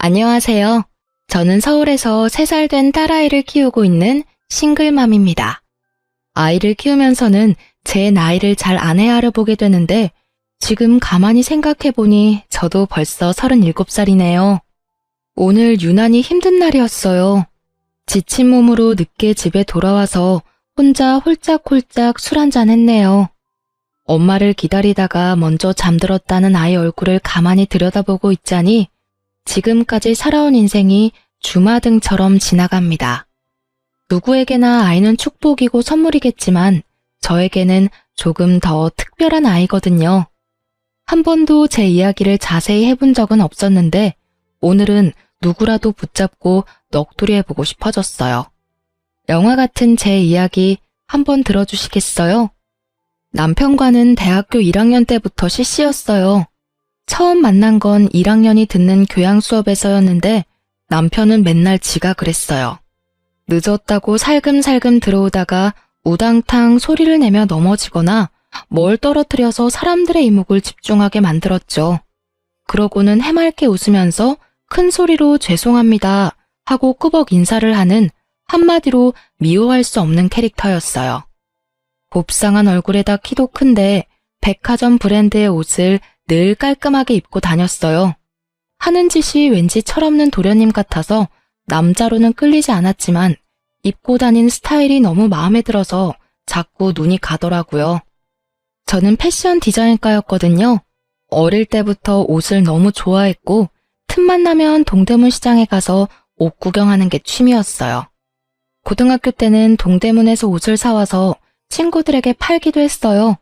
안녕하세요. 저는 서울에서 3살 된 딸아이를 키우고 있는 싱글맘입니다. 아이를 키우면서는 제 나이를 잘 안 헤아려보게 되는데 지금 가만히 생각해보니 저도 벌써 37살이네요. 오늘 유난히 힘든 날이었어요. 지친 몸으로 늦게 집에 돌아와서 혼자 홀짝홀짝 술 한잔 했네요. 엄마를 기다리다가 먼저 잠들었다는 아이 얼굴을 가만히 들여다보고 있자니 지금까지 살아온 인생이 주마등처럼 지나갑니다. 누구에게나 아이는 축복이고 선물이겠지만 저에게는 조금 더 특별한 아이거든요. 한 번도 제 이야기를 자세히 해본 적은 없었는데 오늘은 누구라도 붙잡고 넋두리 해보고 싶어졌어요. 영화 같은 제 이야기 한번 들어주시겠어요? 남편과는 대학교 1학년 때부터 CC였어요. 처음 만난 건 1학년이 듣는 교양 수업에서였는데 남편은 맨날 지가 그랬어요. 늦었다고 살금살금 들어오다가 우당탕 소리를 내며 넘어지거나 뭘 떨어뜨려서 사람들의 이목을 집중하게 만들었죠. 그러고는 해맑게 웃으면서 큰 소리로 죄송합니다 하고 꾸벅 인사를 하는 한마디로 미워할 수 없는 캐릭터였어요. 곱상한 얼굴에다 키도 큰데 백화점 브랜드의 옷을 늘 깔끔하게 입고 다녔어요. 하는 짓이 왠지 철없는 도련님 같아서 남자로는 끌리지 않았지만 입고 다닌 스타일이 너무 마음에 들어서 자꾸 눈이 가더라고요. 저는 패션 디자인과였거든요. 어릴 때부터 옷을 너무 좋아했고 틈만 나면 동대문 시장에 가서 옷 구경하는 게 취미였어요. 고등학교 때는 동대문에서 옷을 사와서 친구들에게 팔기도 했어요.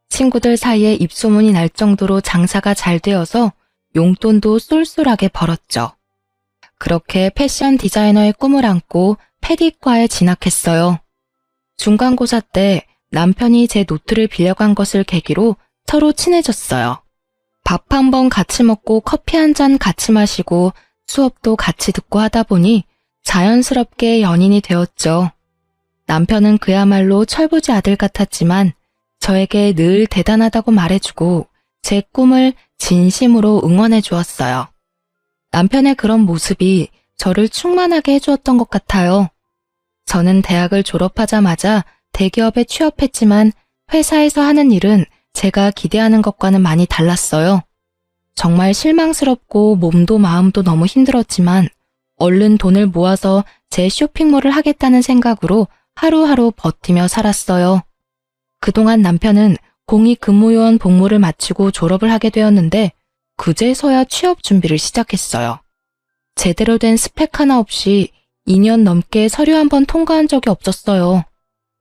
친구들 사이에 입소문이 날 정도로 장사가 잘 되어서 용돈도 쏠쏠하게 벌었죠. 그렇게 패션 디자이너의 꿈을 안고 패디과에 진학했어요. 중간고사 때 남편이 제 노트를 빌려간 것을 계기로 서로 친해졌어요. 밥 한 번 같이 먹고 커피 한 잔 같이 마시고 수업도 같이 듣고 하다 보니 자연스럽게 연인이 되었죠. 남편은 그야말로 철부지 아들 같았지만 저에게 늘 대단하다고 말해주고 제 꿈을 진심으로 응원해 주었어요. 남편의 그런 모습이 저를 충만하게 해주었던 것 같아요. 저는 대학을 졸업하자마자 대기업에 취업했지만 회사에서 하는 일은 제가 기대하는 것과는 많이 달랐어요. 정말 실망스럽고 몸도 마음도 너무 힘들었지만 얼른 돈을 모아서 제 쇼핑몰을 하겠다는 생각으로 하루하루 버티며 살았어요. 그동안 남편은 공익근무요원 복무를 마치고 졸업을 하게 되었는데 그제서야 취업 준비를 시작했어요. 제대로 된 스펙 하나 없이 2년 넘게 서류 한 번 통과한 적이 없었어요.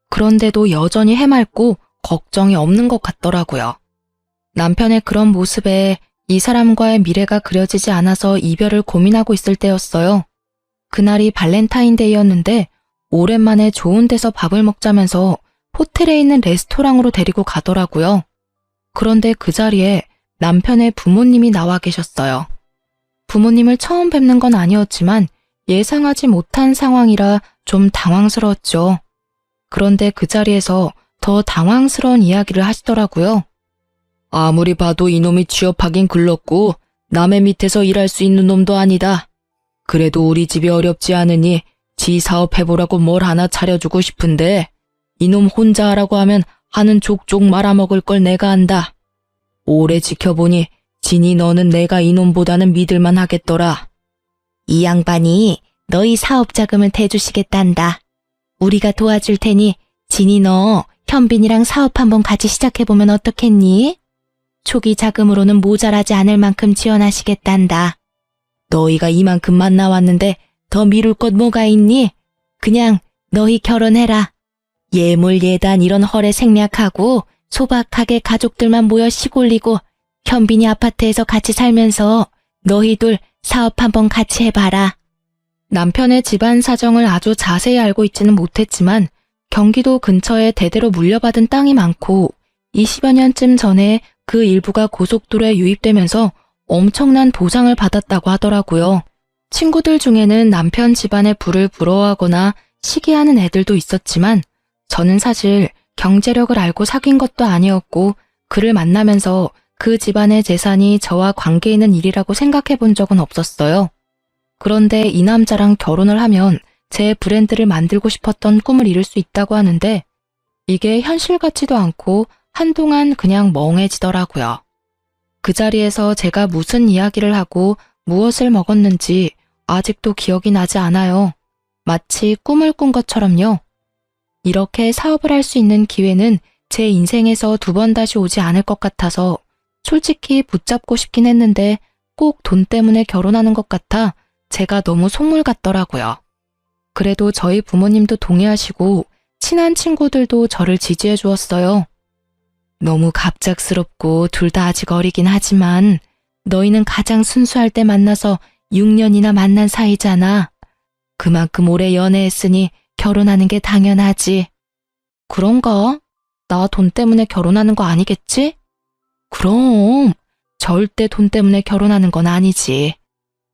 그런데도 여전히 해맑고 걱정이 없는 것 같더라고요. 남편의 그런 모습에 이 사람과의 미래가 그려지지 않아서 이별을 고민하고 있을 때였어요. 그날이 발렌타인데이였는데 오랜만에 좋은 데서 밥을 먹자면서 호텔에 있는 레스토랑으로 데리고 가더라고요. 그런데 그 자리에 남편의 부모님이 나와 계셨어요. 부모님을 처음 뵙는 건 아니었지만 예상하지 못한 상황이라 좀 당황스러웠죠. 그런데 그 자리에서 더 당황스러운 이야기를 하시더라고요. 아무리 봐도 이놈이 취업하긴 글렀고 남의 밑에서 일할 수 있는 놈도 아니다. 그래도 우리 집이 어렵지 않으니 지 사업해보라고 뭘 하나 차려주고 싶은데 이놈 혼자 하라고 하면 하는 족족 말아먹을 걸 내가 안다. 오래 지켜보니 진이 너는 내가 이놈보다는 믿을만 하겠더라. 이 양반이 너희 사업 자금을 대주시겠단다. 우리가 도와줄 테니 진이 너 현빈이랑 사업 한번 같이 시작해보면 어떻겠니? 초기 자금으로는 모자라지 않을 만큼 지원하시겠단다. 너희가 이만큼만 나왔는데 더 미룰 것 뭐가 있니? 그냥 너희 결혼해라. 예물 예단 이런 헐에 생략하고 소박하게 가족들만 모여 시골리고 현빈이 아파트에서 같이 살면서 너희들 사업 한번 같이 해봐라. 남편의 집안 사정을 아주 자세히 알고 있지는 못했지만 경기도 근처에 대대로 물려받은 땅이 많고 20여 년쯤 전에 그 일부가 고속도로에 유입되면서 엄청난 보상을 받았다고 하더라고요. 친구들 중에는 남편 집안의 부를 부러워하거나 시기하는 애들도 있었지만 저는 사실 경제력을 알고 사귄 것도 아니었고 그를 만나면서 그 집안의 재산이 저와 관계 있는 일이라고 생각해 본 적은 없었어요. 그런데 이 남자랑 결혼을 하면 제 브랜드를 만들고 싶었던 꿈을 이룰 수 있다고 하는데 이게 현실 같지도 않고 한동안 그냥 멍해지더라고요. 그 자리에서 제가 무슨 이야기를 하고 무엇을 먹었는지 아직도 기억이 나지 않아요. 마치 꿈을 꾼 것처럼요. 이렇게 사업을 할 수 있는 기회는 제 인생에서 두 번 다시 오지 않을 것 같아서 솔직히 붙잡고 싶긴 했는데 꼭 돈 때문에 결혼하는 것 같아 제가 너무 속물 같더라고요. 그래도 저희 부모님도 동의하시고 친한 친구들도 저를 지지해 주었어요. 너무 갑작스럽고 둘 다 아직 어리긴 하지만 너희는 가장 순수할 때 만나서 6년이나 만난 사이잖아. 그만큼 오래 연애했으니 결혼하는 게 당연하지. 그런가? 나 돈 때문에 결혼하는 거 아니겠지? 그럼 절대 돈 때문에 결혼하는 건 아니지.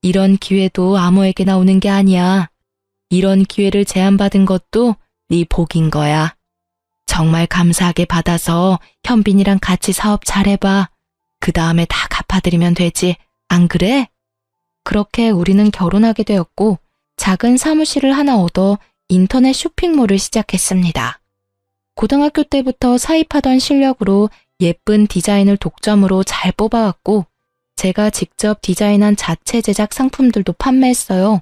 이런 기회도 아무에게나 오는 게 아니야. 이런 기회를 제안받은 것도 네 복인 거야. 정말 감사하게 받아서 현빈이랑 같이 사업 잘해봐. 그 다음에 다 갚아드리면 되지. 안 그래? 그렇게 우리는 결혼하게 되었고 작은 사무실을 하나 얻어 인터넷 쇼핑몰을 시작했습니다. 고등학교 때부터 사입하던 실력으로 예쁜 디자인을 독점으로 잘 뽑아왔고 제가 직접 디자인한 자체 제작 상품들도 판매했어요.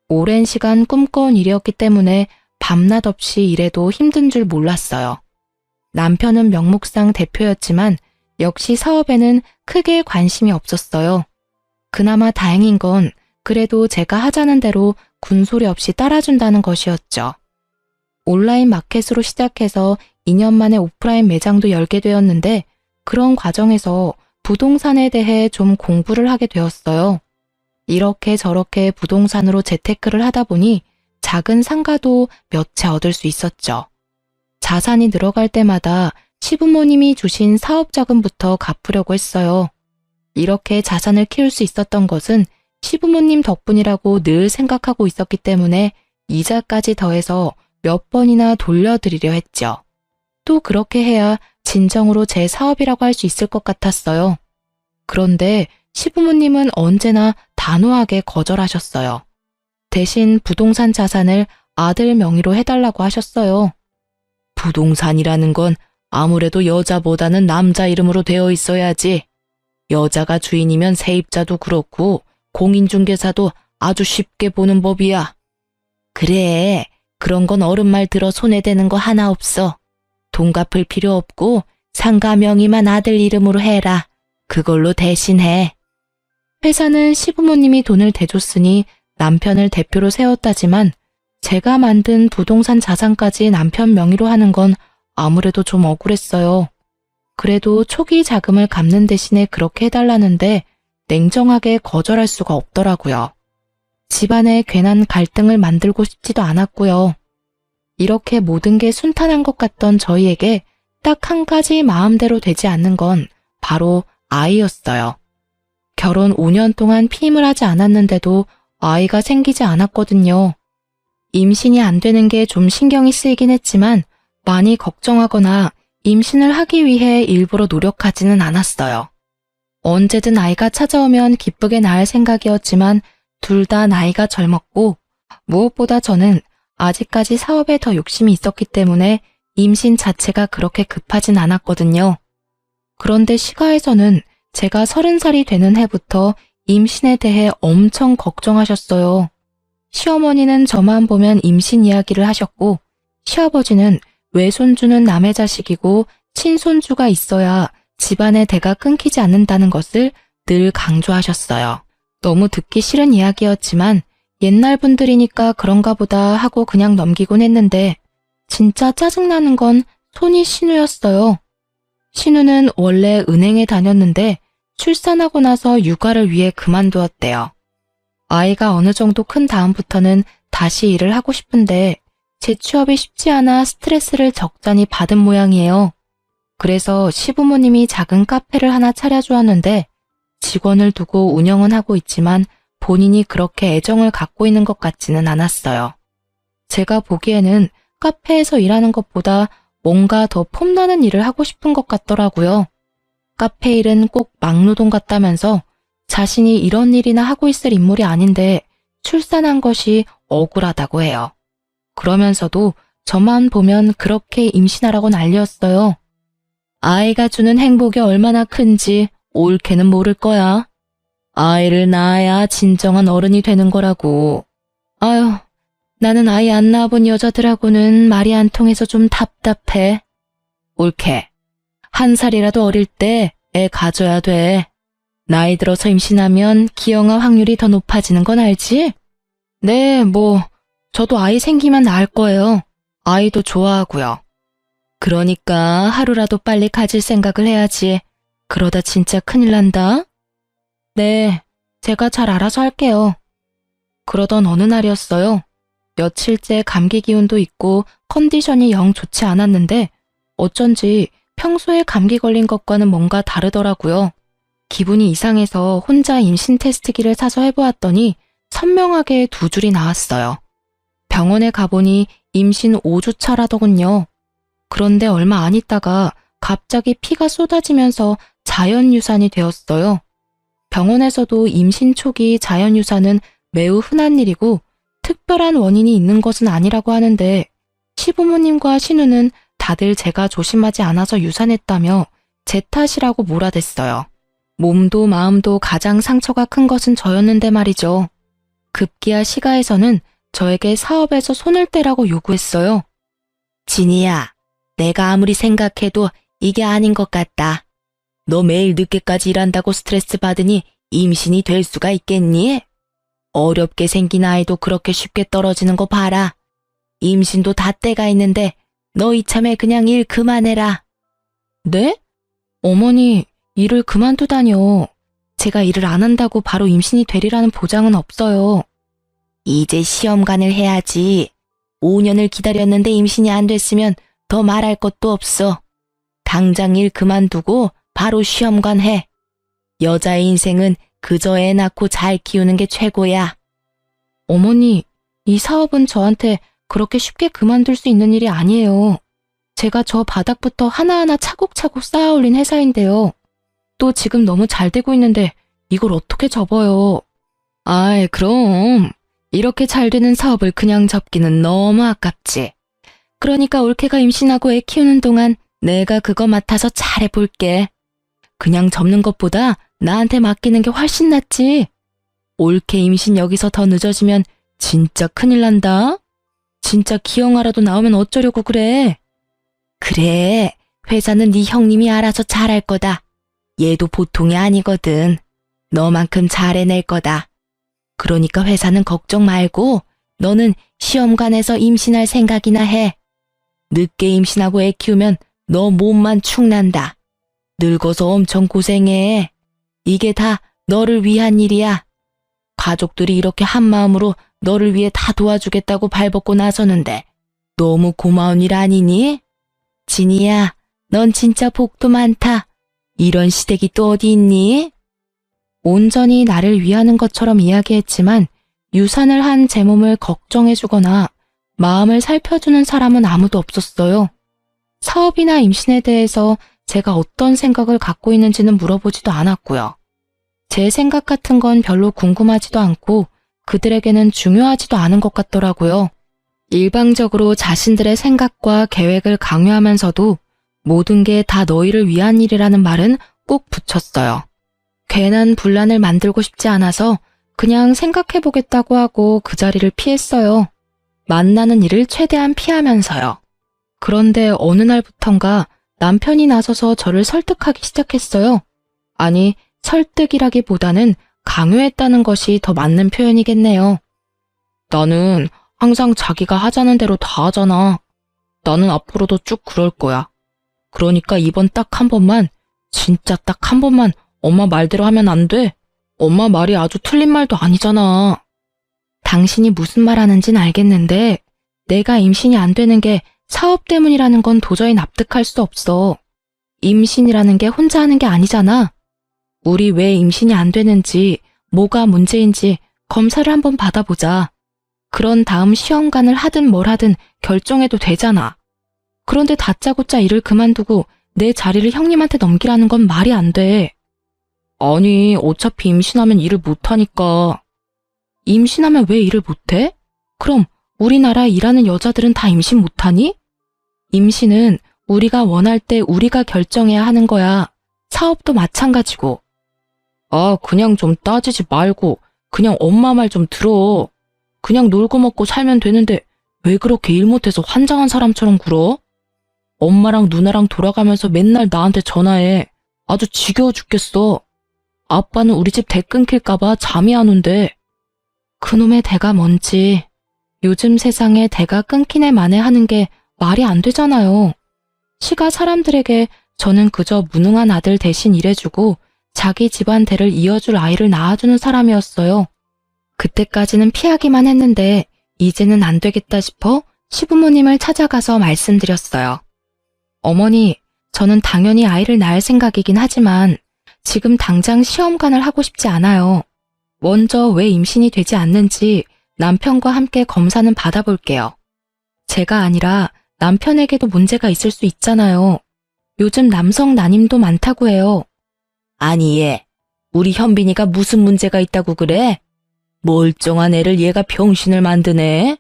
오랜 시간 꿈꿔온 일이었기 때문에 밤낮 없이 일해도 힘든 줄 몰랐어요. 남편은 명목상 대표였지만 역시 사업에는 크게 관심이 없었어요. 그나마 다행인 건 그래도 제가 하자는 대로 군소리 없이 따라준다는 것이었죠. 온라인 마켓으로 시작해서 2년 만에 오프라인 매장도 열게 되었는데 그런 과정에서 부동산에 대해 좀 공부를 하게 되었어요. 이렇게 저렇게 부동산으로 재테크를 하다 보니 작은 상가도 몇 채 얻을 수 있었죠. 자산이 늘어갈 때마다 시부모님이 주신 사업 자금부터 갚으려고 했어요. 이렇게 자산을 키울 수 있었던 것은 시부모님 덕분이라고 늘 생각하고 있었기 때문에 이자까지 더해서 몇 번이나 돌려드리려 했죠. 또 그렇게 해야 진정으로 제 사업이라고 할 수 있을 것 같았어요. 그런데 시부모님은 언제나 단호하게 거절하셨어요. 대신 부동산 자산을 아들 명의로 해달라고 하셨어요. 부동산이라는 건 아무래도 여자보다는 남자 이름으로 되어 있어야지. 여자가 주인이면 세입자도 그렇고 공인중개사도 아주 쉽게 보는 법이야. 그래, 그런 건 어른 말 들어 손에 대는 거 하나 없어. 돈 갚을 필요 없고 상가 명의만 아들 이름으로 해라. 그걸로 대신해. 회사는 시부모님이 돈을 대줬으니 남편을 대표로 세웠다지만 제가 만든 부동산 자산까지 남편 명의로 하는 건 아무래도 좀 억울했어요. 그래도 초기 자금을 갚는 대신에 그렇게 해달라는데 냉정하게 거절할 수가 없더라고요. 집안에 괜한 갈등을 만들고 싶지도 않았고요. 이렇게 모든 게 순탄한 것 같던 저희에게 딱 한 가지 마음대로 되지 않는 건 바로 아이였어요. 결혼 5년 동안 피임을 하지 않았는데도 아이가 생기지 않았거든요. 임신이 안 되는 게 좀 신경이 쓰이긴 했지만 많이 걱정하거나 임신을 하기 위해 일부러 노력하지는 않았어요. 언제든 아이가 찾아오면 기쁘게 낳을 생각이었지만 둘 다 나이가 젊었고 무엇보다 저는 아직까지 사업에 더 욕심이 있었기 때문에 임신 자체가 그렇게 급하진 않았거든요. 그런데 시가에서는 제가 30살이 되는 해부터 임신에 대해 엄청 걱정하셨어요. 시어머니는 저만 보면 임신 이야기를 하셨고 시아버지는 외손주는 남의 자식이고 친손주가 있어야 집안의 대가 끊기지 않는다는 것을 늘 강조하셨어요. 너무 듣기 싫은 이야기였지만 옛날 분들이니까 그런가 보다 하고 그냥 넘기곤 했는데 진짜 짜증나는 건 손이 신우였어요. 신우는 원래 은행에 다녔는데 출산하고 나서 육아를 위해 그만두었대요. 아이가 어느 정도 큰 다음부터는 다시 일을 하고 싶은데 재취업이 쉽지 않아 스트레스를 적잖이 받은 모양이에요. 그래서 시부모님이 작은 카페를 하나 차려주었는데 직원을 두고 운영은 하고 있지만 본인이 그렇게 애정을 갖고 있는 것 같지는 않았어요. 제가 보기에는 카페에서 일하는 것보다 뭔가 더 폼나는 일을 하고 싶은 것 같더라고요. 카페 일은 꼭 막노동 같다면서 자신이 이런 일이나 하고 있을 인물이 아닌데 출산한 것이 억울하다고 해요. 그러면서도 저만 보면 그렇게 임신하라고 난리였어요. 아이가 주는 행복이 얼마나 큰지 옳게는 모를 거야. 아이를 낳아야 진정한 어른이 되는 거라고. 아유, 나는 아이 안 낳아본 여자들하고는 말이 안 통해서 좀 답답해. 옳게. 1살이라도 어릴 때 애 가져야 돼. 나이 들어서 임신하면 기형아 확률이 더 높아지는 건 알지? 네, 저도 아이 생기면 낳을 거예요. 아이도 좋아하고요. 그러니까 하루라도 빨리 가질 생각을 해야지. 그러다 진짜 큰일 난다. 네, 제가 잘 알아서 할게요. 그러던 어느 날이었어요. 며칠째 감기 기운도 있고 컨디션이 영 좋지 않았는데 어쩐지 평소에 감기 걸린 것과는 뭔가 다르더라고요. 기분이 이상해서 혼자 임신 테스트기를 사서 해보았더니 선명하게 2줄이 나왔어요. 병원에 가보니 임신 5주 차라더군요. 그런데 얼마 안 있다가 갑자기 피가 쏟아지면서 자연유산이 되었어요. 병원에서도 임신 초기 자연유산은 매우 흔한 일이고 특별한 원인이 있는 것은 아니라고 하는데 시부모님과 신우는 다들 제가 조심하지 않아서 유산했다며 제 탓이라고 몰아댔어요. 몸도 마음도 가장 상처가 큰 것은 저였는데 말이죠. 급기야 시가에서는 저에게 사업에서 손을 떼라고 요구했어요. 진이야, 내가 아무리 생각해도 이게 아닌 것 같다. 너 매일 늦게까지 일한다고 스트레스 받으니 임신이 될 수가 있겠니? 어렵게 생긴 아이도 그렇게 쉽게 떨어지는 거 봐라. 임신도 다 때가 있는데 너 이참에 그냥 일 그만해라. 네? 어머니, 일을 그만두다뇨. 제가 일을 안 한다고 바로 임신이 되리라는 보장은 없어요. 이제 시험관을 해야지. 5년을 기다렸는데 임신이 안 됐으면 더 말할 것도 없어. 당장 일 그만두고 바로 시험관 해. 여자의 인생은 그저 애 낳고 잘 키우는 게 최고야. 어머니, 이 사업은 저한테 그렇게 쉽게 그만둘 수 있는 일이 아니에요. 제가 저 바닥부터 하나하나 차곡차곡 쌓아 올린 회사인데요. 또 지금 너무 잘 되고 있는데 이걸 어떻게 접어요? 아이, 그럼 이렇게 잘 되는 사업을 그냥 접기는 너무 아깝지. 그러니까 올케가 임신하고 애 키우는 동안 내가 그거 맡아서 잘해볼게. 그냥 접는 것보다 나한테 맡기는 게 훨씬 낫지. 올케 임신 여기서 더 늦어지면 진짜 큰일 난다. 진짜 기형아라도 나오면 어쩌려고 그래. 그래, 회사는 네 형님이 알아서 잘할 거다. 얘도 보통이 아니거든. 너만큼 잘해낼 거다. 그러니까 회사는 걱정 말고 너는 시험관에서 임신할 생각이나 해. 늦게 임신하고 애 키우면 너 몸만 축난다. 늙어서 엄청 고생해. 이게 다 너를 위한 일이야. 가족들이 이렇게 한마음으로 너를 위해 다 도와주겠다고 발벗고 나서는데 너무 고마운 일 아니니? 진이야, 넌 진짜 복도 많다. 이런 시댁이 또 어디 있니? 온전히 나를 위하는 것처럼 이야기했지만 유산을 한 제 몸을 걱정해주거나 마음을 살펴주는 사람은 아무도 없었어요. 사업이나 임신에 대해서 제가 어떤 생각을 갖고 있는지는 물어보지도 않았고요. 제 생각 같은 건 별로 궁금하지도 않고 그들에게는 중요하지도 않은 것 같더라고요. 일방적으로 자신들의 생각과 계획을 강요하면서도 모든 게 다 너희를 위한 일이라는 말은 꼭 붙였어요. 괜한 분란을 만들고 싶지 않아서 그냥 생각해보겠다고 하고 그 자리를 피했어요. 만나는 일을 최대한 피하면서요. 그런데 어느 날부턴가 남편이 나서서 저를 설득하기 시작했어요. 아니, 설득이라기보다는 강요했다는 것이 더 맞는 표현이겠네요. 나는 항상 자기가 하자는 대로 다 하잖아. 나는 앞으로도 쭉 그럴 거야. 그러니까 이번 딱 한 번만, 진짜 딱 한 번만 엄마 말대로 하면 안 돼? 엄마 말이 아주 틀린 말도 아니잖아. 당신이 무슨 말 하는진 알겠는데 내가 임신이 안 되는 게 사업 때문이라는 건 도저히 납득할 수 없어. 임신이라는 게 혼자 하는 게 아니잖아. 우리 왜 임신이 안 되는지, 뭐가 문제인지 검사를 한번 받아보자. 그런 다음 시험관을 하든 뭘 하든 결정해도 되잖아. 그런데 다짜고짜 일을 그만두고 내 자리를 형님한테 넘기라는 건 말이 안 돼. 아니, 어차피 임신하면 일을 못하니까. 임신하면 왜 일을 못해? 그럼 우리나라에 일하는 여자들은 다 임신 못하니? 임신은 우리가 원할 때 우리가 결정해야 하는 거야. 사업도 마찬가지고. 아, 그냥 좀 따지지 말고 그냥 엄마 말 좀 들어. 그냥 놀고 먹고 살면 되는데 왜 그렇게 일 못해서 환장한 사람처럼 굴어? 엄마랑 누나랑 돌아가면서 맨날 나한테 전화해. 아주 지겨워 죽겠어. 아빠는 우리 집 대 끊길까봐 잠이 안 온대. 그놈의 대가 뭔지. 요즘 세상에 대가 끊기네 마네 하는 게 말이 안 되잖아요. 시가 사람들에게 저는 그저 무능한 아들 대신 일해주고 자기 집안 대를 이어줄 아이를 낳아주는 사람이었어요. 그때까지는 피하기만 했는데 이제는 안 되겠다 싶어 시부모님을 찾아가서 말씀드렸어요. 어머니, 저는 당연히 아이를 낳을 생각이긴 하지만 지금 당장 시험관을 하고 싶지 않아요. 먼저 왜 임신이 되지 않는지 남편과 함께 검사는 받아볼게요. 제가 아니라 남편에게도 문제가 있을 수 있잖아요. 요즘 남성 난임도 많다고 해요. 아니 얘, 우리 현빈이가 무슨 문제가 있다고 그래? 멀쩡한 애를 얘가 병신을 만드네.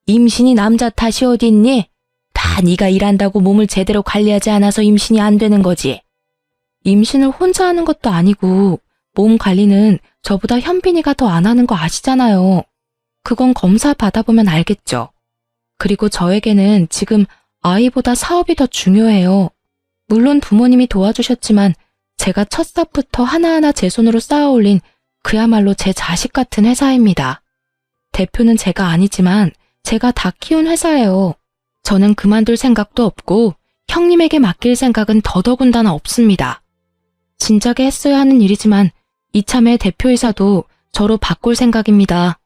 임신이 남자 탓이 어디 있니? 다 네가 일한다고 몸을 제대로 관리하지 않아서 임신이 안 되는 거지. 임신을 혼자 하는 것도 아니고 몸 관리는 저보다 현빈이가 더 안 하는 거 아시잖아요. 그건 검사 받아보면 알겠죠. 그리고 저에게는 지금 아이보다 사업이 더 중요해요. 물론 부모님이 도와주셨지만 제가 첫 삽부터 하나하나 제 손으로 쌓아올린 그야말로 제 자식 같은 회사입니다. 대표는 제가 아니지만 제가 다 키운 회사예요. 저는 그만둘 생각도 없고 형님에게 맡길 생각은 더더군다나 없습니다. 진작에 했어야 하는 일이지만 이참에 대표이사도 저로 바꿀 생각입니다.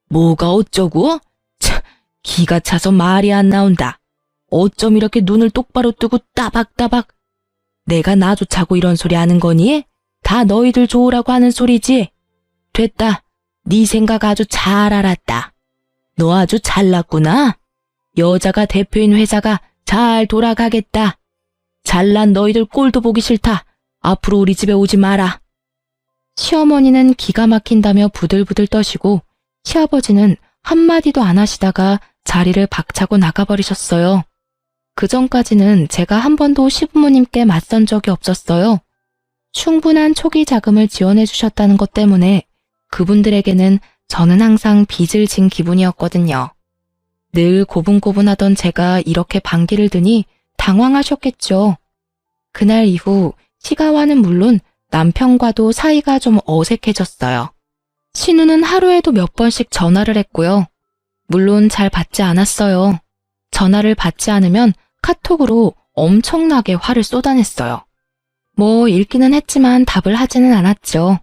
뭐가 어쩌고? 참, 기가 차서 말이 안 나온다. 어쩜 이렇게 눈을 똑바로 뜨고 따박따박. 내가 나조차고 이런 소리 하는 거니? 다 너희들 좋으라고 하는 소리지? 됐다. 네 생각 아주 잘 알았다. 너 아주 잘났구나. 여자가 대표인 회사가 잘 돌아가겠다. 잘난 너희들 꼴도 보기 싫다. 앞으로 우리 집에 오지 마라. 시어머니는 기가 막힌다며 부들부들 떠시고 시아버지는 한마디도 안 하시다가 자리를 박차고 나가버리셨어요. 그전까지는 제가 한 번도 시부모님께 맞선 적이 없었어요. 충분한 초기 자금을 지원해 주셨다는 것 때문에 그분들에게는 저는 항상 빚을 진 기분이었거든요. 늘 고분고분하던 제가 이렇게 반기를 드니 당황하셨겠죠. 그날 이후 시가와는 물론 남편과도 사이가 좀 어색해졌어요. 신우는 하루에도 몇 번씩 전화를 했고요. 물론 잘 받지 않았어요. 전화를 받지 않으면 카톡으로 엄청나게 화를 쏟아냈어요. 뭐 읽기는 했지만 답을 하지는 않았죠.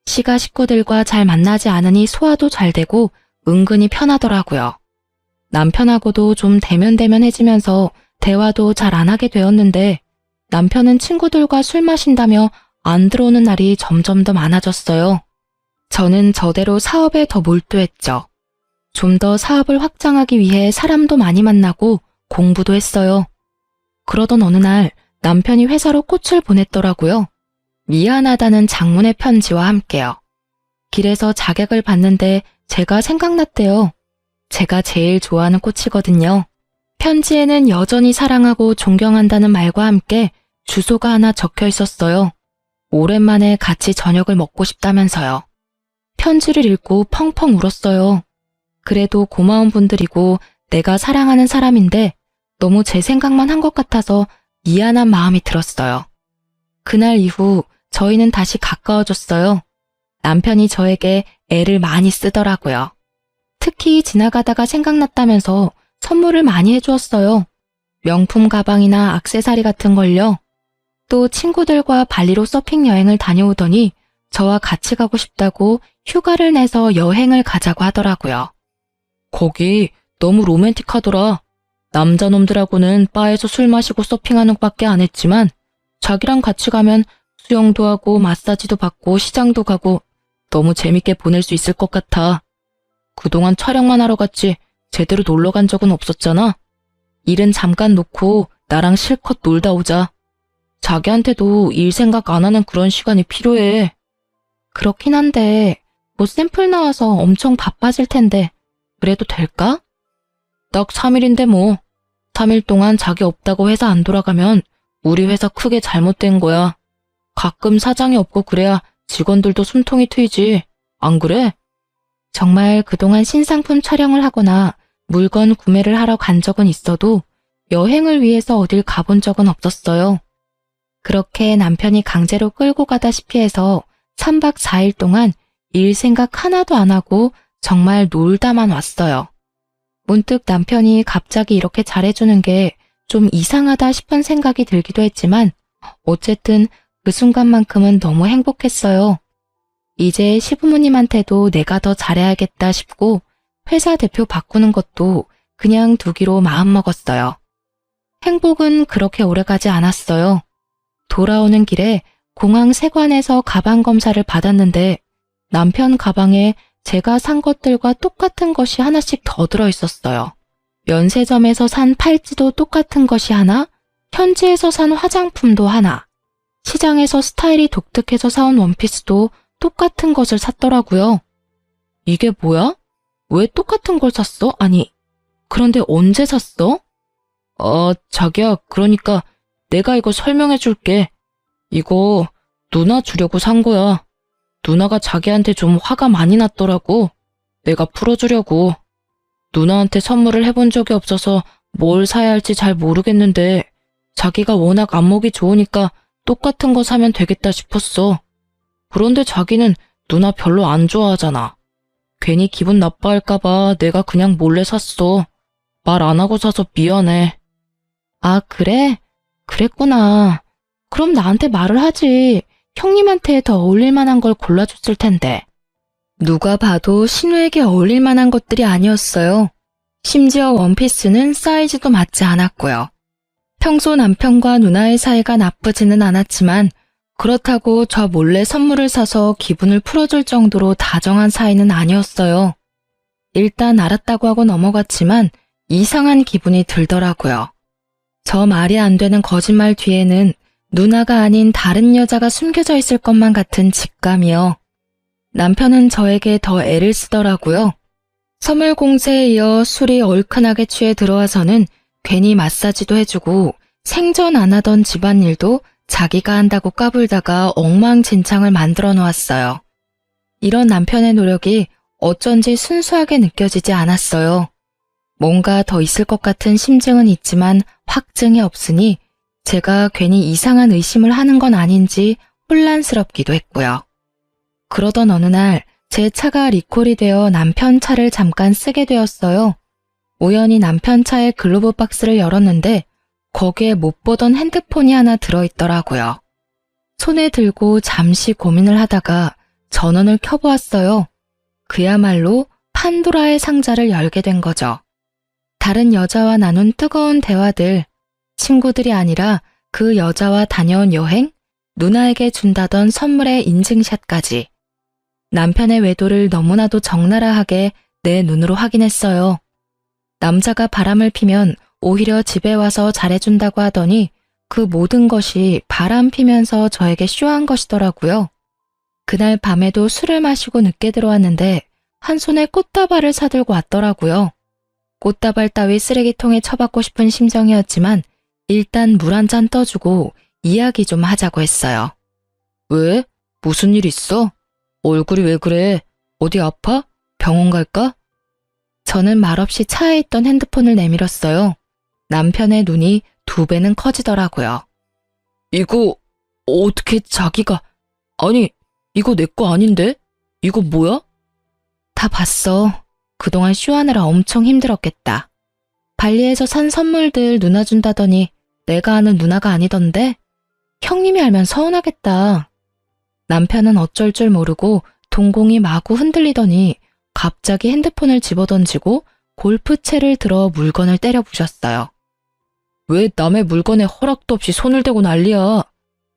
시가 식구들과 잘 만나지 않으니 소화도 잘 되고 은근히 편하더라고요. 남편하고도 좀 대면대면해지면서 대화도 잘 안 하게 되었는데 남편은 친구들과 술 마신다며 안 들어오는 날이 점점 더 많아졌어요. 저는 저대로 사업에 더 몰두했죠. 좀 더 사업을 확장하기 위해 사람도 많이 만나고 공부도 했어요. 그러던 어느 날 남편이 회사로 꽃을 보냈더라고요. 미안하다는 장문의 편지와 함께요. 길에서 자객을 봤는데 제가 생각났대요. 제가 제일 좋아하는 꽃이거든요. 편지에는 여전히 사랑하고 존경한다는 말과 함께 주소가 하나 적혀 있었어요. 오랜만에 같이 저녁을 먹고 싶다면서요. 편지를 읽고 펑펑 울었어요. 그래도 고마운 분들이고 내가 사랑하는 사람인데 너무 제 생각만 한 것 같아서 미안한 마음이 들었어요. 그날 이후 저희는 다시 가까워졌어요. 남편이 저에게 애를 많이 쓰더라고요. 특히 지나가다가 생각났다면서 선물을 많이 해주었어요. 명품 가방이나 액세서리 같은 걸요. 또 친구들과 발리로 서핑 여행을 다녀오더니 저와 같이 가고 싶다고 휴가를 내서 여행을 가자고 하더라고요. 거기 너무 로맨틱하더라. 남자놈들하고는 바에서 술 마시고 서핑하는 것밖에 안 했지만 자기랑 같이 가면 수영도 하고 마사지도 받고 시장도 가고 너무 재밌게 보낼 수 있을 것 같아. 그동안 촬영만 하러 갔지 제대로 놀러 간 적은 없었잖아. 일은 잠깐 놓고 나랑 실컷 놀다 오자. 자기한테도 일 생각 안 하는 그런 시간이 필요해. 그렇긴 한데 곧 샘플 나와서 엄청 바빠질 텐데 그래도 될까? 딱 3일인데 뭐. 3일 동안 자기 없다고 회사 안 돌아가면 우리 회사 크게 잘못된 거야. 가끔 사장이 없고 그래야 직원들도 숨통이 트이지. 안 그래? 정말 그동안 신상품 촬영을 하거나 물건 구매를 하러 간 적은 있어도 여행을 위해서 어딜 가본 적은 없었어요. 그렇게 남편이 강제로 끌고 가다시피 해서 3박 4일 동안 일 생각 하나도 안 하고 정말 놀다만 왔어요. 문득 남편이 갑자기 이렇게 잘해주는 게 좀 이상하다 싶은 생각이 들기도 했지만 어쨌든 그 순간만큼은 너무 행복했어요. 이제 시부모님한테도 내가 더 잘해야겠다 싶고 회사 대표 바꾸는 것도 그냥 두기로 마음먹었어요. 행복은 그렇게 오래가지 않았어요. 돌아오는 길에 공항 세관에서 가방 검사를 받았는데 남편 가방에 제가 산 것들과 똑같은 것이 하나씩 더 들어있었어요. 면세점에서 산 팔찌도 똑같은 것이 하나, 현지에서 산 화장품도 하나, 시장에서 스타일이 독특해서 사온 원피스도 똑같은 것을 샀더라고요. 이게 뭐야? 왜 똑같은 걸 샀어? 아니, 그런데 언제 샀어? 자기야, 그러니까 내가 이거 설명해 줄게. 이거 누나 주려고 산 거야. 누나가 자기한테 좀 화가 많이 났더라고. 내가 풀어주려고. 누나한테 선물을 해본 적이 없어서 뭘 사야 할지 잘 모르겠는데 자기가 워낙 안목이 좋으니까 똑같은 거 사면 되겠다 싶었어. 그런데 자기는 누나 별로 안 좋아하잖아. 괜히 기분 나빠할까봐 내가 그냥 몰래 샀어. 말 안 하고 사서 미안해. 아, 그래? 그랬구나. 그럼 나한테 말을 하지. 형님한테 더 어울릴 만한 걸 골라줬을 텐데. 누가 봐도 신우에게 어울릴 만한 것들이 아니었어요. 심지어 원피스는 사이즈도 맞지 않았고요. 평소 남편과 누나의 사이가 나쁘지는 않았지만 그렇다고 저 몰래 선물을 사서 기분을 풀어줄 정도로 다정한 사이는 아니었어요. 일단 알았다고 하고 넘어갔지만 이상한 기분이 들더라고요. 저 말이 안 되는 거짓말 뒤에는 누나가 아닌 다른 여자가 숨겨져 있을 것만 같은 직감이요. 남편은 저에게 더 애를 쓰더라고요. 선물 공세에 이어 술이 얼큰하게 취해 들어와서는 괜히 마사지도 해주고 생전 안 하던 집안일도 자기가 한다고 까불다가 엉망진창을 만들어 놓았어요. 이런 남편의 노력이 어쩐지 순수하게 느껴지지 않았어요. 뭔가 더 있을 것 같은 심증은 있지만 확증이 없으니 제가 괜히 이상한 의심을 하는 건 아닌지 혼란스럽기도 했고요. 그러던 어느 날 제 차가 리콜이 되어 남편 차를 잠깐 쓰게 되었어요. 우연히 남편 차의 글로브 박스를 열었는데 거기에 못 보던 핸드폰이 하나 들어있더라고요. 손에 들고 잠시 고민을 하다가 전원을 켜보았어요. 그야말로 판도라의 상자를 열게 된 거죠. 다른 여자와 나눈 뜨거운 대화들, 친구들이 아니라 그 여자와 다녀온 여행, 누나에게 준다던 선물의 인증샷까지. 남편의 외도를 너무나도 적나라하게 내 눈으로 확인했어요. 남자가 바람을 피면 오히려 집에 와서 잘해준다고 하더니 그 모든 것이 바람 피면서 저에게 쇼한 것이더라고요. 그날 밤에도 술을 마시고 늦게 들어왔는데 한 손에 꽃다발을 사들고 왔더라고요. 꽃다발 따위 쓰레기통에 처박고 싶은 심정이었지만 일단 물 한 잔 떠주고 이야기 좀 하자고 했어요. 왜? 무슨 일 있어? 얼굴이 왜 그래? 어디 아파? 병원 갈까? 저는 말없이 차에 있던 핸드폰을 내밀었어요. 남편의 눈이 2배는 커지더라고요. 이거 어떻게 자기가... 아니, 이거 내 거 아닌데? 이거 뭐야? 다 봤어. 그동안 쇼하느라 엄청 힘들었겠다. 발리에서 산 선물들 누나 준다더니 내가 아는 누나가 아니던데? 형님이 알면 서운하겠다. 남편은 어쩔 줄 모르고 동공이 마구 흔들리더니 갑자기 핸드폰을 집어던지고 골프채를 들어 물건을 때려 부셨어요. 왜 남의 물건에 허락도 없이 손을 대고 난리야.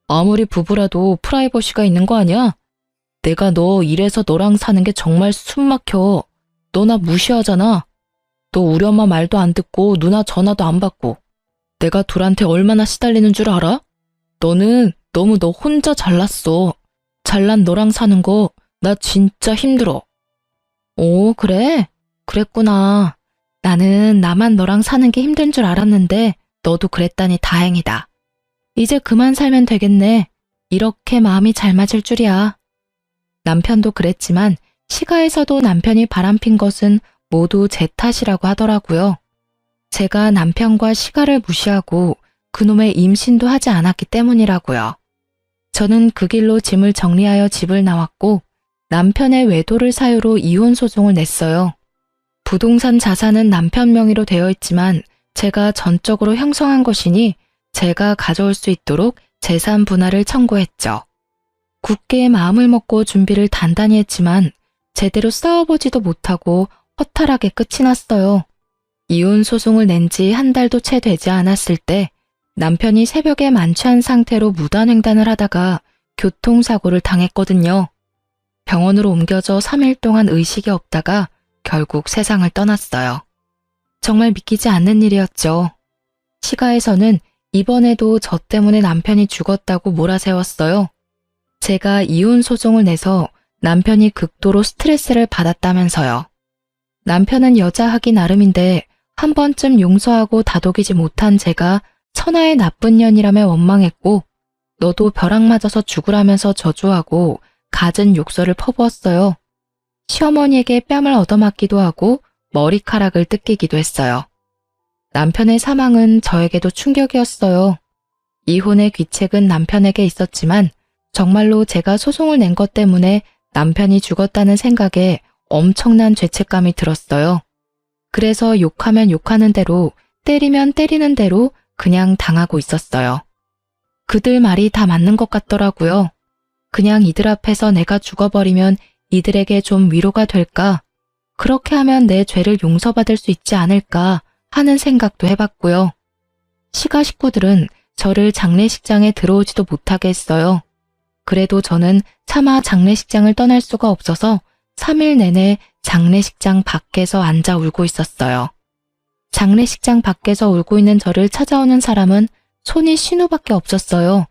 아무리 부부라도 프라이버시가 있는 거 아니야? 내가 너 이래서 너랑 사는 게 정말 숨 막혀. 너 나 무시하잖아. 너 우리 엄마 말도 안 듣고 누나 전화도 안 받고. 내가 둘한테 얼마나 시달리는 줄 알아? 너는 너무 너 혼자 잘났어. 잘난 너랑 사는 거 나 진짜 힘들어. 오, 그래? 그랬구나. 나는 나만 너랑 사는 게 힘든 줄 알았는데 너도 그랬다니 다행이다. 이제 그만 살면 되겠네. 이렇게 마음이 잘 맞을 줄이야. 남편도 그랬지만 시가에서도 남편이 바람핀 것은 모두 제 탓이라고 하더라고요. 제가 남편과 시가를 무시하고 그놈의 임신도 하지 않았기 때문이라고요. 저는 그 길로 짐을 정리하여 집을 나왔고 남편의 외도를 사유로 이혼 소송을 냈어요. 부동산 자산은 남편 명의로 되어 있지만 제가 전적으로 형성한 것이니 제가 가져올 수 있도록 재산 분할을 청구했죠. 굳게 마음을 먹고 준비를 단단히 했지만 제대로 싸워보지도 못하고 허탈하게 끝이 났어요. 이혼 소송을 낸 지 한 달도 채 되지 않았을 때 남편이 새벽에 만취한 상태로 무단횡단을 하다가 교통사고를 당했거든요. 병원으로 옮겨져 3일 동안 의식이 없다가 결국 세상을 떠났어요. 정말 믿기지 않는 일이었죠. 시가에서는 이번에도 저 때문에 남편이 죽었다고 몰아세웠어요. 제가 이혼 소송을 내서 남편이 극도로 스트레스를 받았다면서요. 남편은 여자하기 나름인데 한 번쯤 용서하고 다독이지 못한 제가 천하의 나쁜 년이라며 원망했고 너도 벼락 맞아서 죽으라면서 저주하고 갖은 욕설을 퍼부었어요. 시어머니에게 뺨을 얻어맞기도 하고 머리카락을 뜯기기도 했어요. 남편의 사망은 저에게도 충격이었어요. 이혼의 귀책은 남편에게 있었지만 정말로 제가 소송을 낸 것 때문에 남편이 죽었다는 생각에 엄청난 죄책감이 들었어요. 그래서 욕하면 욕하는 대로, 때리면 때리는 대로 그냥 당하고 있었어요. 그들 말이 다 맞는 것 같더라고요. 그냥 이들 앞에서 내가 죽어버리면 이들에게 좀 위로가 될까? 그렇게 하면 내 죄를 용서받을 수 있지 않을까 하는 생각도 해봤고요. 시가 식구들은 저를 장례식장에 들어오지도 못하게 했어요. 그래도 저는 차마 장례식장을 떠날 수가 없어서 3일 내내 장례식장 밖에서 앉아 울고 있었어요. 장례식장 밖에서 울고 있는 저를 찾아오는 사람은 손이 신우밖에 없었어요.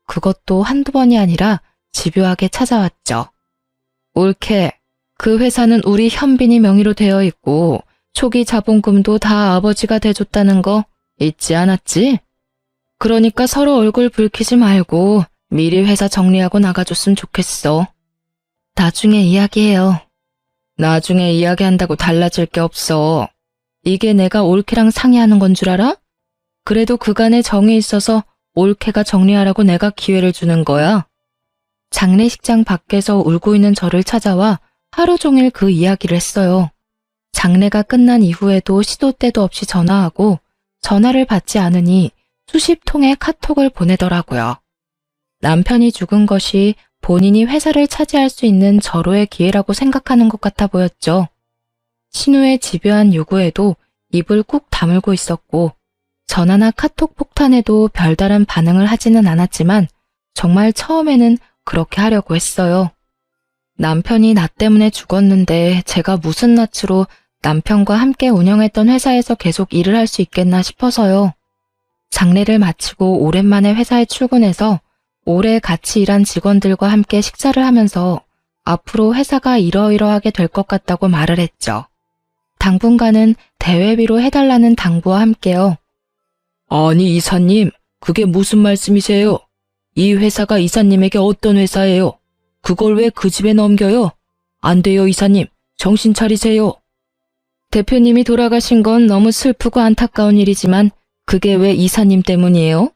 그것도 한두 번이 아니라 집요하게 찾아왔죠. 옳게, 그 회사는 우리 현빈이 명의로 되어 있고 초기 자본금도 다 아버지가 대줬다는 거 잊지 않았지? 그러니까 서로 얼굴 붉히지 말고 미리 회사 정리하고 나가줬으면 좋겠어. 나중에 이야기해요. 나중에 이야기한다고 달라질 게 없어. 이게 내가 올케랑 상의하는 건 줄 알아? 그래도 그간에 정이 있어서 올케가 정리하라고 내가 기회를 주는 거야. 장례식장 밖에서 울고 있는 저를 찾아와 하루 종일 그 이야기를 했어요. 장례가 끝난 이후에도 시도 때도 없이 전화하고 전화를 받지 않으니 수십 통의 카톡을 보내더라고요. 남편이 죽은 것이 본인이 회사를 차지할 수 있는 절호의 기회라고 생각하는 것 같아 보였죠. 신우의 집요한 요구에도 입을 꾹 다물고 있었고 전화나 카톡 폭탄에도 별다른 반응을 하지는 않았지만 정말 처음에는 그렇게 하려고 했어요. 남편이 나 때문에 죽었는데 제가 무슨 낯으로 남편과 함께 운영했던 회사에서 계속 일을 할 수 있겠나 싶어서요. 장례를 마치고 오랜만에 회사에 출근해서 오래 같이 일한 직원들과 함께 식사를 하면서 앞으로 회사가 이러이러하게 될 것 같다고 말을 했죠. 당분간은 대회비로 해달라는 당부와 함께요. 아니 이사님, 그게 무슨 말씀이세요? 이 회사가 이사님에게 어떤 회사예요? 그걸 왜 그 집에 넘겨요? 안 돼요 이사님, 정신 차리세요. 대표님이 돌아가신 건 너무 슬프고 안타까운 일이지만 그게 왜 이사님 때문이에요?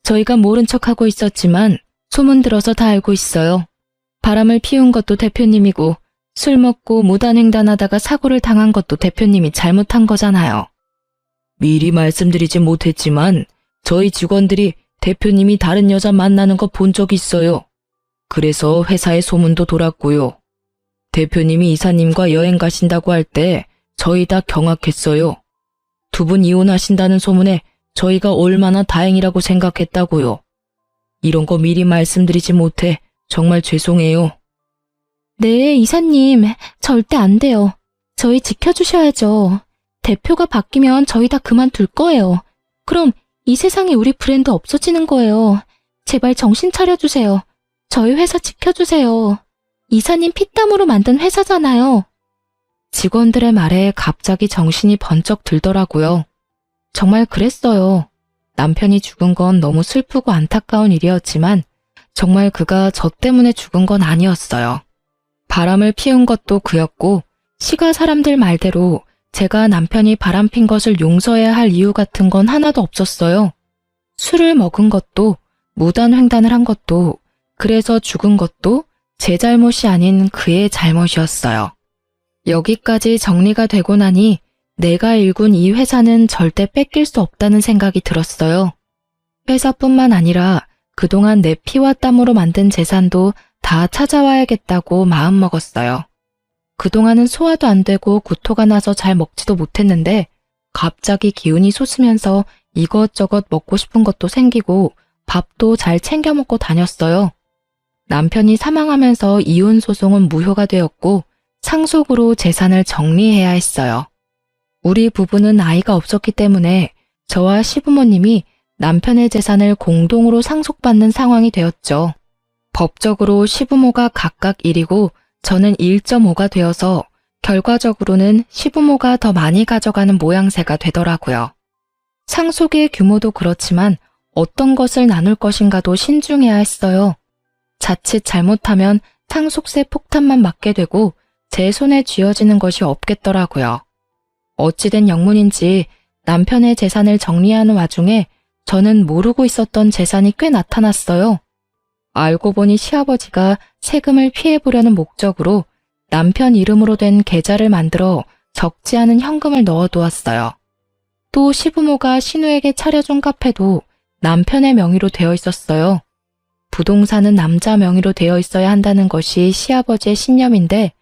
저희가 모른 척하고 있었지만 소문 들어서 다 알고 있어요. 바람을 피운 것도 대표님이고 술 먹고 무단횡단하다가 사고를 당한 것도 대표님이 잘못한 거잖아요. 미리 말씀드리지 못했지만 저희 직원들이 대표님이 다른 여자 만나는 거 본 적 있어요. 그래서 회사에 소문도 돌았고요. 대표님이 이사님과 여행 가신다고 할 때 저희 다 경악했어요. 두 분 이혼하신다는 소문에 저희가 얼마나 다행이라고 생각했다고요. 이런 거 미리 말씀드리지 못해 정말 죄송해요. 네, 이사님, 절대 안 돼요. 저희 지켜주셔야죠. 대표가 바뀌면 저희 다 그만둘 거예요. 그럼 이 세상에 우리 브랜드 없어지는 거예요. 제발 정신 차려주세요. 저희 회사 지켜주세요. 이사님 피땀으로 만든 회사잖아요. 직원들의 말에 갑자기 정신이 번쩍 들더라고요. 정말 그랬어요. 남편이 죽은 건 너무 슬프고 안타까운 일이었지만 정말 그가 저 때문에 죽은 건 아니었어요. 바람을 피운 것도 그였고 시가 사람들 말대로 제가 남편이 바람핀 것을 용서해야 할 이유 같은 건 하나도 없었어요. 술을 먹은 것도 무단횡단을 한 것도 그래서 죽은 것도 제 잘못이 아닌 그의 잘못이었어요. 여기까지 정리가 되고 나니 내가 일군 이 회사는 절대 뺏길 수 없다는 생각이 들었어요. 회사뿐만 아니라 그동안 내 피와 땀으로 만든 재산도 다 찾아와야겠다고 마음먹었어요. 그동안은 소화도 안 되고 구토가 나서 잘 먹지도 못했는데 갑자기 기운이 솟으면서 이것저것 먹고 싶은 것도 생기고 밥도 잘 챙겨 먹고 다녔어요. 남편이 사망하면서 이혼 소송은 무효가 되었고 상속으로 재산을 정리해야 했어요. 우리 부부는 아이가 없었기 때문에 저와 시부모님이 남편의 재산을 공동으로 상속받는 상황이 되었죠. 법적으로 시부모가 각각 1이고 저는 1.5가 되어서 결과적으로는 시부모가 더 많이 가져가는 모양새가 되더라고요. 상속의 규모도 그렇지만 어떤 것을 나눌 것인가도 신중해야 했어요. 자칫 잘못하면 상속세 폭탄만 맞게 되고 제 손에 쥐어지는 것이 없겠더라고요. 어찌된 영문인지 남편의 재산을 정리하는 와중에 저는 모르고 있었던 재산이 꽤 나타났어요. 알고 보니 시아버지가 세금을 피해보려는 목적으로 남편 이름으로 된 계좌를 만들어 적지 않은 현금을 넣어두었어요. 또 시부모가 신우에게 차려준 카페도 남편의 명의로 되어 있었어요. 부동산은 남자 명의로 되어 있어야 한다는 것이 시아버지의 신념인데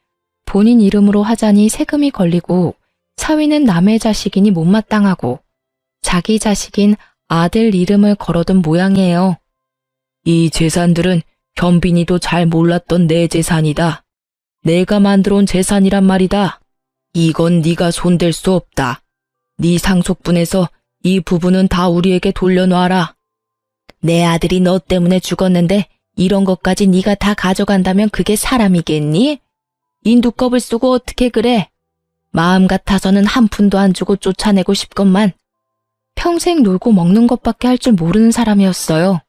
본인 이름으로 하자니 세금이 걸리고 사위는 남의 자식이니 못마땅하고 자기 자식인 아들 이름을 걸어둔 모양이에요. 이 재산들은 현빈이도 잘 몰랐던 내 재산이다. 내가 만들어 온 재산이란 말이다. 이건 네가 손댈 수 없다. 네 상속분에서 이 부분은 다 우리에게 돌려놔라. 내 아들이 너 때문에 죽었는데 이런 것까지 네가 다 가져간다면 그게 사람이겠니? 인두껍을 쓰고 어떻게 그래? 마음 같아서는 한 푼도 안 주고 쫓아내고 싶건만 평생 놀고 먹는 것밖에 할 줄 모르는 사람이었어요.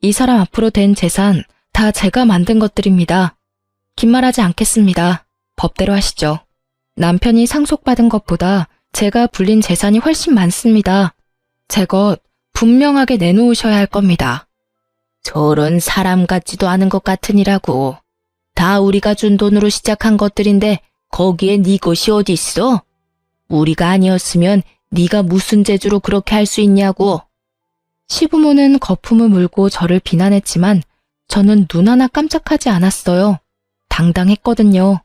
이 사람 앞으로 된 재산 다 제가 만든 것들입니다. 긴 말하지 않겠습니다. 법대로 하시죠. 남편이 상속받은 것보다 제가 불린 재산이 훨씬 많습니다. 제 것 분명하게 내놓으셔야 할 겁니다. 저런 사람 같지도 않은 것 같으니라고. 다 우리가 준 돈으로 시작한 것들인데 거기에 네 것이 어디 있어? 우리가 아니었으면 네가 무슨 재주로 그렇게 할 수 있냐고. 시부모는 거품을 물고 저를 비난했지만 저는 눈 하나 깜짝하지 않았어요. 당당했거든요.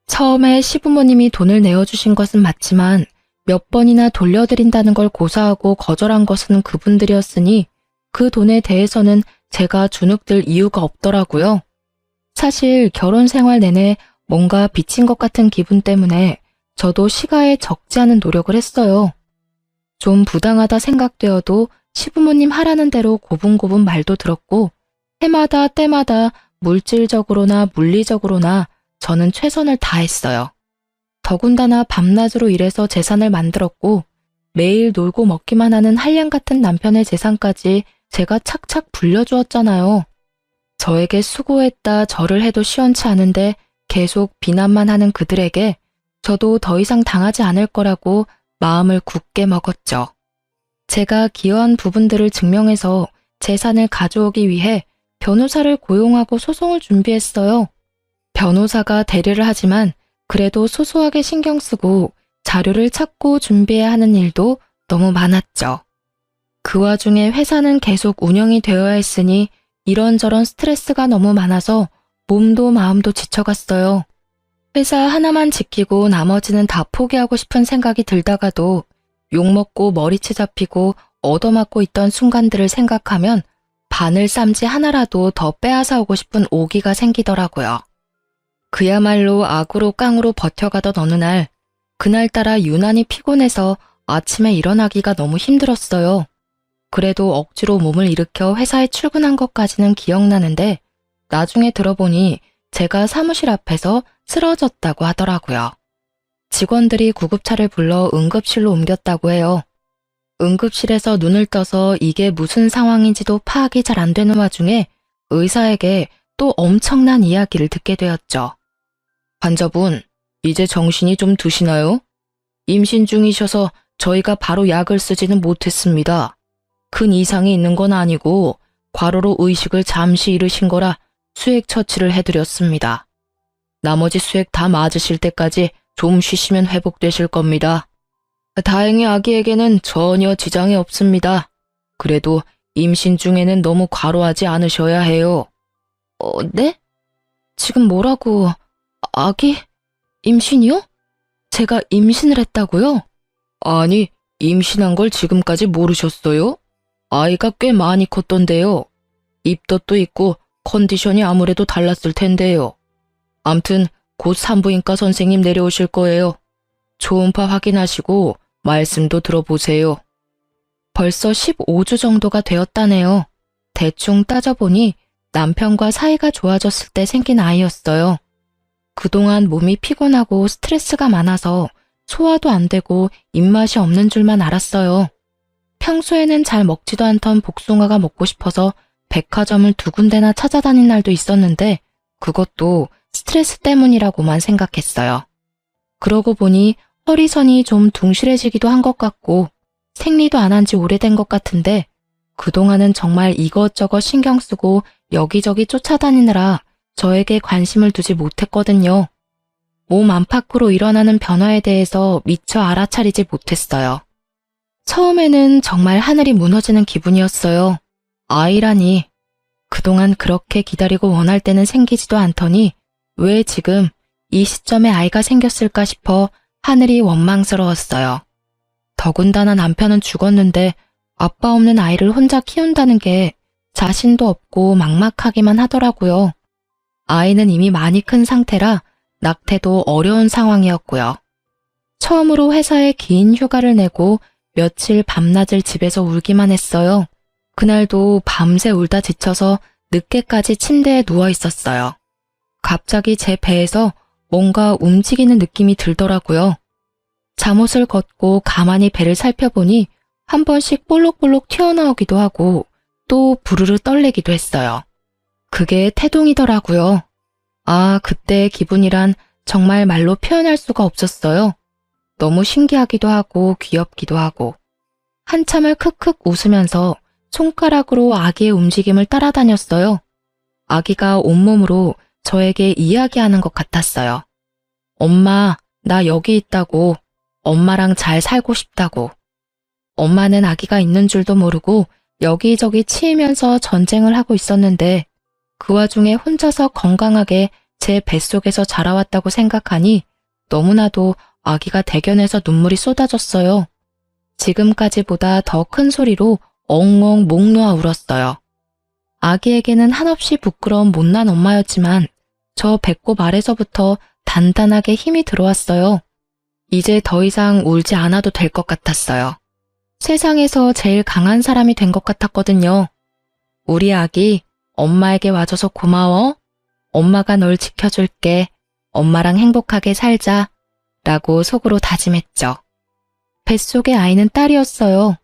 처음에 시부모님이 돈을 내어주신 것은 맞지만 몇 번이나 돌려드린다는 걸 고사하고 거절한 것은 그분들이었으니 그 돈에 대해서는 제가 주눅들 이유가 없더라고요. 사실 결혼 생활 내내 뭔가 빚진 것 같은 기분 때문에 저도 시가에 적지 않은 노력을 했어요. 좀 부당하다 생각되어도 시부모님 하라는 대로 고분고분 말도 들었고 해마다 때마다 물질적으로나 물리적으로나 저는 최선을 다했어요. 더군다나 밤낮으로 일해서 재산을 만들었고 매일 놀고 먹기만 하는 한량 같은 남편의 재산까지 제가 착착 불려주었잖아요. 저에게 수고했다 절을 해도 시원치 않은데 계속 비난만 하는 그들에게 저도 더 이상 당하지 않을 거라고 마음을 굳게 먹었죠. 제가 기여한 부분들을 증명해서 재산을 가져오기 위해 변호사를 고용하고 소송을 준비했어요. 변호사가 대리를 하지만 그래도 소소하게 신경 쓰고 자료를 찾고 준비해야 하는 일도 너무 많았죠. 그 와중에 회사는 계속 운영이 되어야 했으니 이런저런 스트레스가 너무 많아서 몸도 마음도 지쳐갔어요. 회사 하나만 지키고 나머지는 다 포기하고 싶은 생각이 들다가도 욕먹고 머리채 잡히고 얻어맞고 있던 순간들을 생각하면 바늘 쌈지 하나라도 더 빼앗아 오고 싶은 오기가 생기더라고요. 그야말로 악으로 깡으로 버텨가던 어느 날, 그날따라 유난히 피곤해서 아침에 일어나기가 너무 힘들었어요. 그래도 억지로 몸을 일으켜 회사에 출근한 것까지는 기억나는데 나중에 들어보니 제가 사무실 앞에서 쓰러졌다고 하더라고요. 직원들이 구급차를 불러 응급실로 옮겼다고 해요. 응급실에서 눈을 떠서 이게 무슨 상황인지도 파악이 잘 안 되는 와중에 의사에게 또 엄청난 이야기를 듣게 되었죠. 환자분, 이제 정신이 좀 드시나요? 임신 중이셔서 저희가 바로 약을 쓰지는 못했습니다. 큰 이상이 있는 건 아니고 과로로 의식을 잠시 잃으신 거라 수액 처치를 해드렸습니다. 나머지 수액 다 맞으실 때까지 좀 쉬시면 회복되실 겁니다. 다행히 아기에게는 전혀 지장이 없습니다. 그래도 임신 중에는 너무 과로하지 않으셔야 해요. 네? 지금 뭐라고? 아기? 임신이요? 제가 임신을 했다고요? 아니, 임신한 걸 지금까지 모르셨어요? 아이가 꽤 많이 컸던데요. 입덧도 있고 컨디션이 아무래도 달랐을 텐데요. 암튼 곧 산부인과 선생님 내려오실 거예요. 초음파 확인하시고 말씀도 들어보세요. 벌써 15주 정도가 되었다네요. 대충 따져보니 남편과 사이가 좋아졌을 때 생긴 아이였어요. 그동안 몸이 피곤하고 스트레스가 많아서 소화도 안 되고 입맛이 없는 줄만 알았어요. 평소에는 잘 먹지도 않던 복숭아가 먹고 싶어서 백화점을 2군데나 찾아다닌 날도 있었는데 그것도 스트레스 때문이라고만 생각했어요. 그러고 보니 허리선이 좀 둥실해지기도 한 것 같고 생리도 안 한 지 오래된 것 같은데 그동안은 정말 이것저것 신경 쓰고 여기저기 쫓아다니느라 저에게 관심을 두지 못했거든요. 몸 안팎으로 일어나는 변화에 대해서 미처 알아차리지 못했어요. 처음에는 정말 하늘이 무너지는 기분이었어요. 아이라니. 그동안 그렇게 기다리고 원할 때는 생기지도 않더니 왜 지금 이 시점에 아이가 생겼을까 싶어 하늘이 원망스러웠어요. 더군다나 남편은 죽었는데 아빠 없는 아이를 혼자 키운다는 게 자신도 없고 막막하기만 하더라고요. 아이는 이미 많이 큰 상태라 낙태도 어려운 상황이었고요. 처음으로 회사에 긴 휴가를 내고 며칠 밤낮을 집에서 울기만 했어요. 그날도 밤새 울다 지쳐서 늦게까지 침대에 누워 있었어요. 갑자기 제 배에서 뭔가 움직이는 느낌이 들더라고요. 잠옷을 걷고 가만히 배를 살펴보니 한 번씩 볼록볼록 튀어나오기도 하고 또 부르르 떨리기도 했어요. 그게 태동이더라고요. 아, 그때의 기분이란 정말 말로 표현할 수가 없었어요. 너무 신기하기도 하고 귀엽기도 하고. 한참을 크크 웃으면서 손가락으로 아기의 움직임을 따라다녔어요. 아기가 온몸으로 저에게 이야기하는 것 같았어요. 엄마, 나 여기 있다고. 엄마랑 잘 살고 싶다고. 엄마는 아기가 있는 줄도 모르고 여기저기 치이면서 전쟁을 하고 있었는데 그 와중에 혼자서 건강하게 제 뱃속에서 자라왔다고 생각하니 너무나도 아기가 대견해서 눈물이 쏟아졌어요. 지금까지보다 더 큰 소리로 엉엉 목 놓아 울었어요. 아기에게는 한없이 부끄러운 못난 엄마였지만 저 배꼽 아래서부터 단단하게 힘이 들어왔어요. 이제 더 이상 울지 않아도 될 것 같았어요. 세상에서 제일 강한 사람이 된 것 같았거든요. 우리 아기, 엄마에게 와줘서 고마워. 엄마가 널 지켜줄게. 엄마랑 행복하게 살자. 라고 속으로 다짐했죠. 뱃속의 아이는 딸이었어요.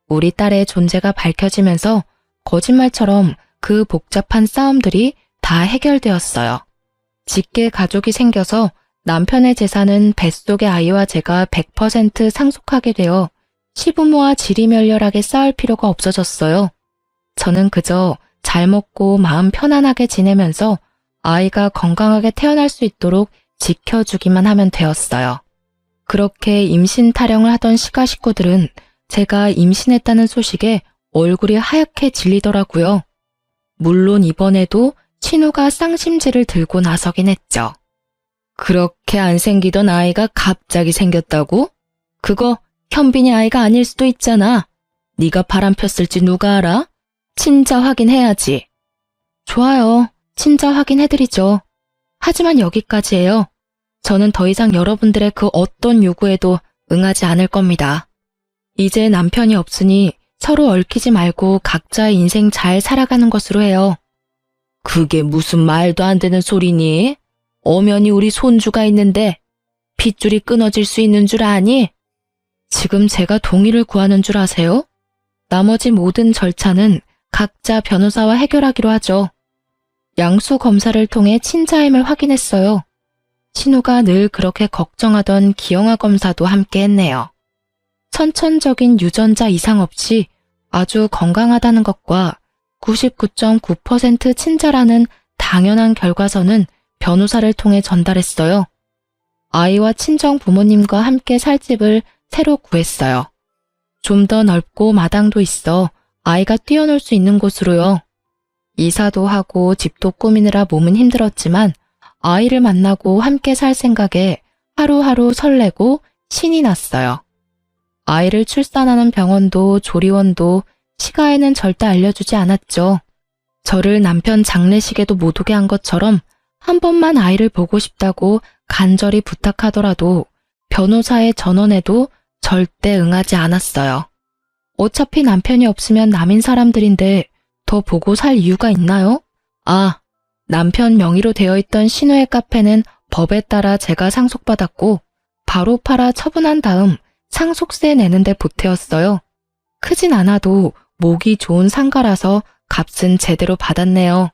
우리 딸의 존재가 밝혀지면서 거짓말처럼 그 복잡한 싸움들이 다 해결되었어요. 직계 가족이 생겨서 남편의 재산은 뱃속의 아이와 제가 100% 상속하게 되어 시부모와 지리멸렬하게 싸울 필요가 없어졌어요. 저는 그저 잘 먹고 마음 편안하게 지내면서 아이가 건강하게 태어날 수 있도록 지켜주기만 하면 되었어요. 그렇게 임신 타령을 하던 시가 식구들은 제가 임신했다는 소식에 얼굴이 하얗게 질리더라고요. 물론 이번에도 신우가 쌍심지를 들고 나서긴 했죠. 그렇게 안 생기던 아이가 갑자기 생겼다고? 그거 현빈이 아이가 아닐 수도 있잖아. 네가 바람 폈을지 누가 알아? 친자 확인해야지. 좋아요. 친자 확인해드리죠. 하지만 여기까지예요. 저는 더 이상 여러분들의 그 어떤 요구에도 응하지 않을 겁니다. 이제 남편이 없으니 서로 얽히지 말고 각자의 인생 잘 살아가는 것으로 해요. 그게 무슨 말도 안 되는 소리니? 엄연히 우리 손주가 있는데 핏줄이 끊어질 수 있는 줄 아니? 지금 제가 동의를 구하는 줄 아세요? 나머지 모든 절차는 각자 변호사와 해결하기로 하죠. 양수 검사를 통해 친자임을 확인했어요. 신우가 늘 그렇게 걱정하던 기영아 검사도 함께 했네요. 선천적인 유전자 이상 없이 아주 건강하다는 것과 99.9% 친자라는 당연한 결과서는 변호사를 통해 전달했어요. 아이와 친정 부모님과 함께 살 집을 새로 구했어요. 좀 더 넓고 마당도 있어 아이가 뛰어놀 수 있는 곳으로요. 이사도 하고 집도 꾸미느라 몸은 힘들었지만 아이를 만나고 함께 살 생각에 하루하루 설레고 신이 났어요. 아이를 출산하는 병원도 조리원도 시가에는 절대 알려주지 않았죠. 저를 남편 장례식에도 못 오게 한 것처럼 한 번만 아이를 보고 싶다고 간절히 부탁하더라도 변호사의 전원에도 절대 응하지 않았어요. 어차피 남편이 없으면 남인 사람들인데 더 보고 살 이유가 있나요? 아, 남편 명의로 되어 있던 신우의 카페는 법에 따라 제가 상속받았고 바로 팔아 처분한 다음 상속세 내는데 보태었어요. 크진 않아도 목이 좋은 상가라서 값은 제대로 받았네요.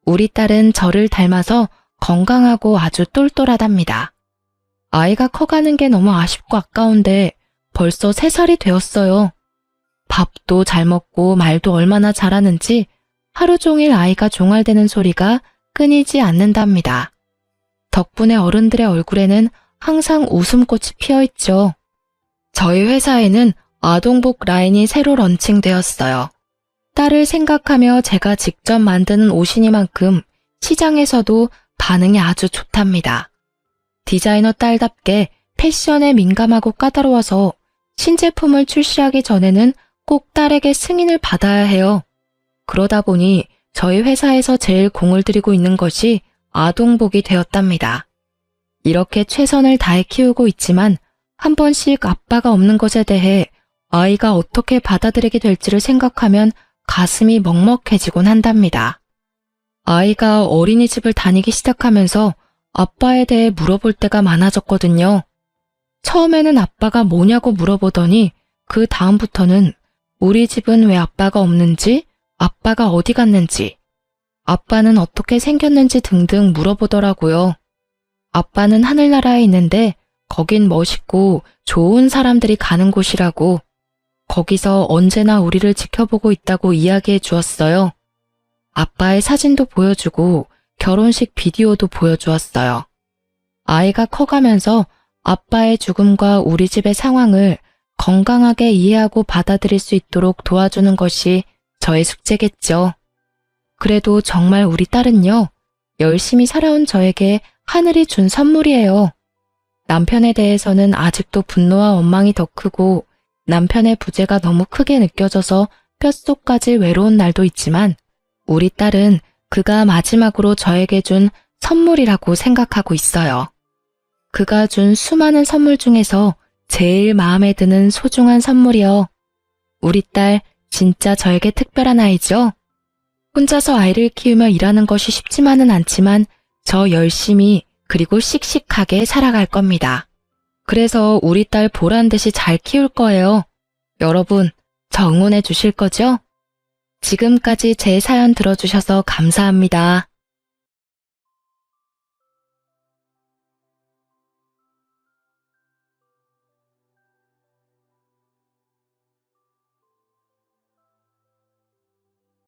우리 딸은 저를 닮아서 건강하고 아주 똘똘하답니다. 아이가 커가는 게 너무 아쉽고 아까운데 벌써 3살이 되었어요. 밥도 잘 먹고 말도 얼마나 잘하는지 하루 종일 아이가 종알대는 소리가 끊이지 않는답니다. 덕분에 어른들의 얼굴에는 항상 웃음꽃이 피어있죠. 저희 회사에는 아동복 라인이 새로 런칭되었어요. 딸을 생각하며 제가 직접 만드는 옷이니만큼 시장에서도 반응이 아주 좋답니다. 디자이너 딸답게 패션에 민감하고 까다로워서 신제품을 출시하기 전에는 꼭 딸에게 승인을 받아야 해요. 그러다 보니 저희 회사에서 제일 공을 들이고 있는 것이 아동복이 되었답니다. 이렇게 최선을 다해 키우고 있지만 한 번씩 아빠가 없는 것에 대해 아이가 어떻게 받아들이게 될지를 생각하면 가슴이 먹먹해지곤 한답니다. 아이가 어린이집을 다니기 시작하면서 아빠에 대해 물어볼 때가 많아졌거든요. 처음에는 아빠가 뭐냐고 물어보더니 그 다음부터는 우리 집은 왜 아빠가 없는지, 아빠가 어디 갔는지, 아빠는 어떻게 생겼는지 등등 물어보더라고요. 아빠는 하늘나라에 있는데 거긴 멋있고 좋은 사람들이 가는 곳이라고, 거기서 언제나 우리를 지켜보고 있다고 이야기해 주었어요. 아빠의 사진도 보여주고 결혼식 비디오도 보여주었어요. 아이가 커가면서 아빠의 죽음과 우리 집의 상황을 건강하게 이해하고 받아들일 수 있도록 도와주는 것이 저의 숙제겠죠. 그래도 정말 우리 딸은요, 열심히 살아온 저에게 하늘이 준 선물이에요. 남편에 대해서는 아직도 분노와 원망이 더 크고 남편의 부재가 너무 크게 느껴져서 뼛속까지 외로운 날도 있지만 우리 딸은 그가 마지막으로 저에게 준 선물이라고 생각하고 있어요. 그가 준 수많은 선물 중에서 제일 마음에 드는 소중한 선물이요. 우리 딸 진짜 저에게 특별한 아이죠? 혼자서 아이를 키우며 일하는 것이 쉽지만은 않지만 저 열심히 그리고 씩씩하게 살아갈 겁니다. 그래서 우리 딸 보란 듯이 잘 키울 거예요. 여러분, 저 응원해 주실 거죠? 지금까지 제 사연 들어주셔서 감사합니다.